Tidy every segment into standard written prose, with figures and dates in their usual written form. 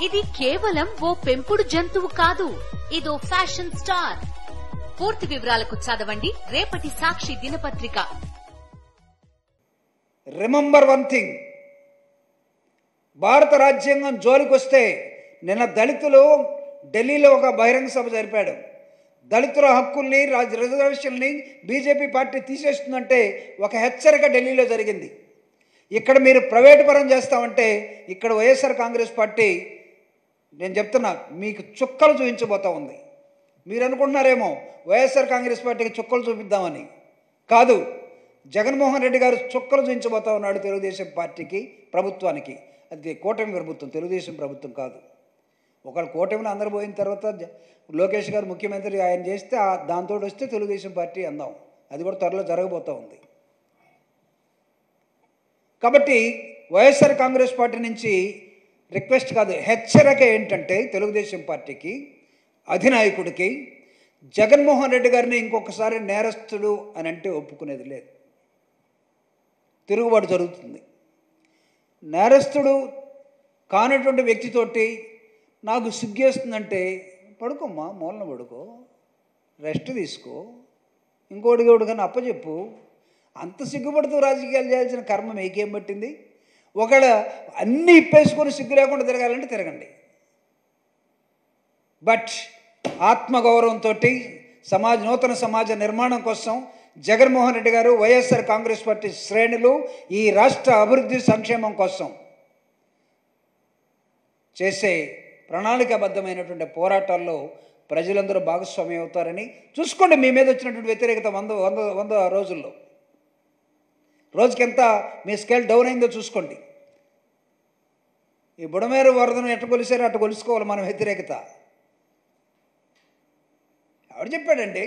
ఇది కేవలం ఓ పెంపుడు జంతువు కాదు, ఇదో ఫ్యాషన్ స్టార్. పూర్తి వివరాలకు చదవండి రేపటి సాక్షి దినపత్రిక. రిమెంబర్ వన్ థింగ్, భారత రాజ్యాంగం జోలికొస్తే నిన్న దళితులు ఢిల్లీలో ఒక బహిరంగ సభ జరిపాడు. దళితుల హక్కుల్ని రిజర్వేషన్ని బీజేపీ పార్టీ తీసేస్తుందంటే ఒక హెచ్చరిక ఢిల్లీలో జరిగింది. ఇక్కడ మీరు ప్రైవేటు పరం చేస్తామంటే ఇక్కడ వైఎస్ఆర్ కాంగ్రెస్ పార్టీ, నేను చెప్తున్నా, మీకు చుక్కలు చూపించబోతా ఉంది. మీరు అనుకుంటున్నారేమో వైఎస్ఆర్ కాంగ్రెస్ పార్టీకి చుక్కలు చూపిద్దామని. కాదు, జగన్మోహన్ రెడ్డి గారు చుక్కలు చూపించబోతా ఉన్నాడు తెలుగుదేశం పార్టీకి, ప్రభుత్వానికి. అది కూటమి ప్రభుత్వం, తెలుగుదేశం ప్రభుత్వం కాదు. ఒకళ్ళు కూటమిలో అందరు పోయిన తర్వాత లోకేష్ గారు ముఖ్యమంత్రి ఆయన చేస్తే దాంతో వస్తే తెలుగుదేశం పార్టీ అందాం. అది కూడా త్వరలో జరగబోతూ ఉంది. కాబట్టి వైఎస్ఆర్ కాంగ్రెస్ పార్టీ నుంచి రిక్వెస్ట్ కాదు, హెచ్చరిక ఏంటంటే తెలుగుదేశం పార్టీకి, అధినాయకుడికి, జగన్మోహన్ రెడ్డి గారిని ఇంకొకసారి నేరస్తుడు అని అంటే ఒప్పుకునేది లేదు. తిరుగుబాటు జరుగుతుంది. నేరస్తుడు కానటువంటి వ్యక్తితోటి నాకు సిగ్గేస్తుందంటే పడుకోమ్మా, మూలన పడుకో, రెస్ట్ తీసుకో, ఇంకోటి కానీ అప్పచెప్పు. అంత సిగ్గుపడుతూ రాజకీయాలు చేయాల్సిన కర్మ మీకేం పట్టింది? ఒకవేళ అన్నీ ఇప్పేసుకొని సిగ్గు లేకుండా తిరగాలంటే తిరగండి. బట్ ఆత్మగౌరవంతో నూతన సమాజ నిర్మాణం కోసం జగన్మోహన్ రెడ్డి గారు, వైఎస్ఆర్ కాంగ్రెస్ పార్టీ శ్రేణులు ఈ రాష్ట్ర అభివృద్ధి సంక్షేమం కోసం చేసే ప్రణాళికాబద్ధమైనటువంటి పోరాటాల్లో ప్రజలందరూ భాగస్వామ్యం అవుతారని చూసుకోండి. మీ మీద వచ్చినటువంటి వ్యతిరేకత 100 రోజుల్లో రోజుకి ఎంత మీ స్కేల్ డౌన్ అయిందో చూసుకోండి. ఈ బుడమేరు వరదను ఎట్ట కొలిసారో అట్ట కొలుసుకోవాలి మనం వ్యతిరేకత. ఎవరు చెప్పాడండి?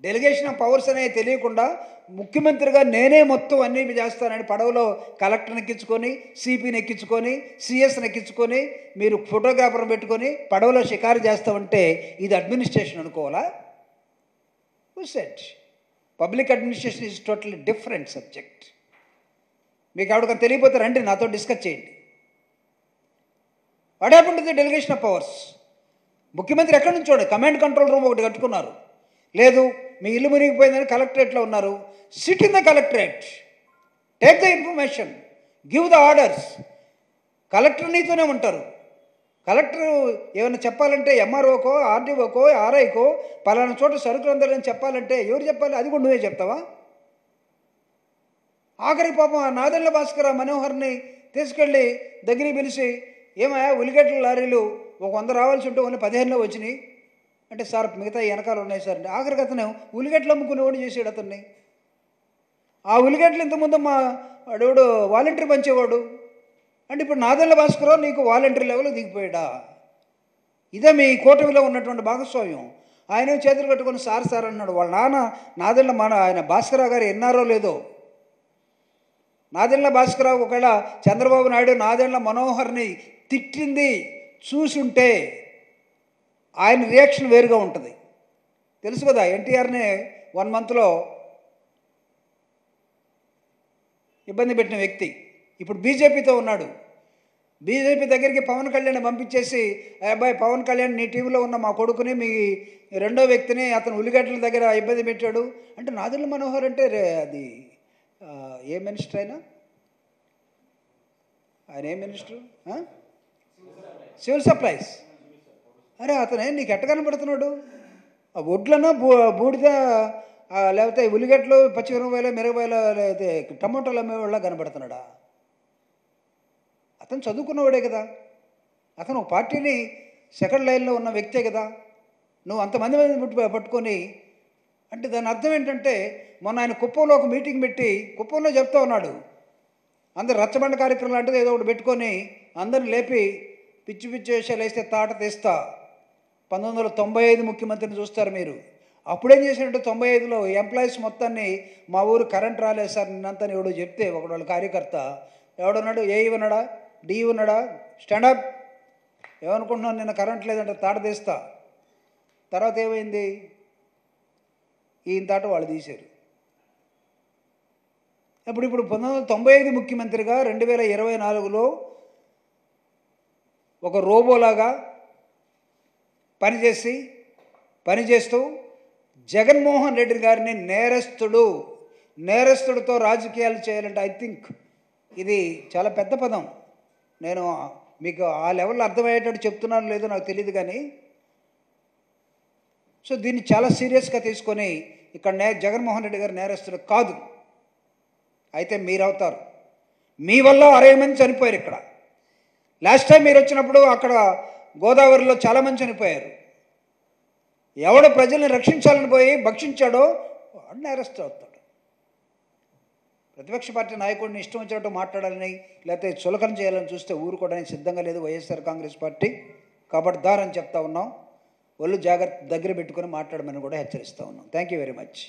డెలిగేషన్ ఆఫ్ పవర్స్ అనేవి తెలియకుండా ముఖ్యమంత్రిగా నేనే మొత్తం అన్నీ చేస్తానని పడవలో కలెక్టర్ని ఎక్కించుకొని, సిపిని ఎక్కించుకొని, సిఎస్ని ఎక్కించుకొని, మీరు ఫోటోగ్రాఫర్ని పెట్టుకొని పడవలో షికారు చేస్తామంటే ఇది అడ్మినిస్ట్రేషన్ అనుకోవాలా? Who said? Public administration is totally different subject. మీకు ఎవరికైనా తెలియపోతే రండి, నాతో డిస్కస్ చేయండి. What happened to the delegation of powers? ముఖ్యమంత్రి ఎక్కడి నుంచి చూడండి, కమాండ్ కంట్రోల్ రూమ్ ఒకటి కట్టుకున్నారు. లేదు, మీ ఇల్లు మునిగిపోయిందని కలెక్టరేట్లో ఉన్నారు. SIT in the collectorate, take the information, give the orders. Collector నీతోనే ఉంటారు. కలెక్టర్ ఏమైనా చెప్పాలంటే ఎంఆర్ఓకో, ఆర్డీఓకో, ఆర్ఐకో పలానా చోట సరుకులు అందరని చెప్పాలంటే ఎవరు చెప్పాలి? అది కూడా నువ్వే చెప్తావా? ఆఖరి పాపం ఆ నాదెండ్ల భాస్కర్ మనోహర్ని తీసుకెళ్ళి దగ్గరికి పిలిచి, ఏమయ్యా ఉల్లిగడ్డల లారీలు ఒక 100 రావాల్సి ఉంటే ఓన్లీ 15లో వచ్చినాయి అంటే, సార్ మిగతా వెనకాల ఉన్నాయి సార్ అంటే, ఆఖరికి అతను ఉల్లిగడ్డలు అమ్ముకునేవాడు చేసాడు అతన్ని. ఆ ఉల్లిగడ్డలు ఇంతకుముందు మా వాడు వాలంటీర్ పంచేవాడు అంటే, ఇప్పుడు నాదెండ్ల భాస్కర్ నీకు వాలంటీర్ లెవెల్ దిగిపోయాడా? ఇదే మీ కూటమిలో ఉన్నటువంటి భాగస్వామ్యం. ఆయన చేతులు కట్టుకొని సార్ సార్ అన్నాడు. వాళ్ళ నాన్న నాదెండ్ల ఆయన భాస్కరరావు గారు ఎన్నారో లేదో. నాదెండ్ల భాస్కరరావు ఒకవేళ చంద్రబాబు నాయుడు నాదెండ్ల మనోహర్ని తిట్టింది చూసుంటే ఆయన రియాక్షన్ వేరుగా ఉంటుంది. తెలుసు కదా, ఎన్టీఆర్ని 1 మంత్లో ఇబ్బంది పెట్టిన వ్యక్తి ఇప్పుడు బీజేపీతో ఉన్నాడు. బీజేపీ దగ్గరికి పవన్ కళ్యాణ్ పంపించేసి, అబ్బాయి పవన్ కళ్యాణ్ నీ టీంలో ఉన్న మా కొడుకుని, మీ రెండో వ్యక్తిని అతను ఉల్లిగడ్డల దగ్గర ఇబ్బంది పెట్టాడు అంటే, నాదెండ్ల మనోహర్ అంటే అది ఏ మినిస్టర్ అయినా, ఆయన ఏ మినిస్టర్? Civil supplies. అరే అతనే నీకు ఎట్ట కనపడుతున్నాడు? ఆ వడ్లను బూడిద లేకపోతే ఉల్లిగడ్డలు, పచ్చిమిరపకాయలు, మిరపకాయలు, లేకపోతే టమాటోలు అమ్మేవాళ్ళ కనపడుతున్నాడా? అతను చదువుకున్నవాడే కదా. అతను ఒక పార్టీని సెకండ్ లైన్లో ఉన్న వ్యక్తే కదా. నువ్వు అంతమంది పట్టుకొని అంటే దాని అర్థం ఏంటంటే, మొన్న ఆయన కుప్పంలో ఒక మీటింగ్ పెట్టి కుప్పంలో చెప్తా ఉన్నాడు, అందరు రచ్చబండ కార్యక్రమం లాంటిది ఏదో ఒకటి పెట్టుకొని అందరిని లేపి పిచ్చి పిచ్చి వేషాలు వేస్తే తాట తీస్తా. 1995 ముఖ్యమంత్రిని చూస్తారు మీరు. అప్పుడేం చేసినట్టు 95లో ఎంప్లాయీస్ మొత్తాన్ని మా ఊరు కరెంట్ రాలేదు సార్ నిన్నంతా ఎవడో చెప్తే ఒకడు వాళ్ళ కార్యకర్త ఎవడున్నాడు, ఏ ఉన్నాడా, డి ఉన్నాడా, స్టాండప్ ఏమనుకుంటున్నాను, నిన్న కరెంట్ లేదంటే తాట తీస్తా. తర్వాత ఏమైంది? ఈయన తాట వాళ్ళు తీశారు. ఇప్పుడు 1995 ముఖ్యమంత్రిగా 2024లో ఒక రోబోలాగా పనిచేస్తూ జగన్మోహన్ రెడ్డి గారిని నేరస్తుడితో రాజకీయాలు చేయాలంటే ఐ థింక్ ఇది చాలా పెద్ద పదం. నేను మీకు ఆ లెవెల్లో అర్థమయ్యేటట్టు చెప్తున్నాను లేదో నాకు తెలియదు, కానీ సో దీన్ని చాలా సీరియస్గా తీసుకొని ఇక్కడ జగన్మోహన్ రెడ్డి గారు నేరస్తుడు కాదు, అయితే మీరవుతారు. మీ వల్ల 60 మంది చనిపోయారు. ఇక్కడ లాస్ట్ టైం మీరు వచ్చినప్పుడు అక్కడ గోదావరిలో చాలామంది చనిపోయారు. ఎవడు ప్రజల్ని రక్షించాలని పోయి భక్షించాడో వాడు నేరస్తుడు అవుతాడు. ప్రతిపక్ష పార్టీ నాయకుడిని ఇష్టం వచ్చినట్టు మాట్లాడాలని లేకపోతే చులకన చేయాలని చూస్తే ఊరుకోవడానికి సిద్ధంగా లేదు వైఎస్ఆర్ కాంగ్రెస్ పార్టీ. కాబట్టి దారని చెప్తా ఉన్నాం. ఒళ్ళు జాగ్రత్త దగ్గర పెట్టుకొని మాట్లాడమని కూడా హెచ్చరిస్తూ ఉన్నాం. Thank you very much.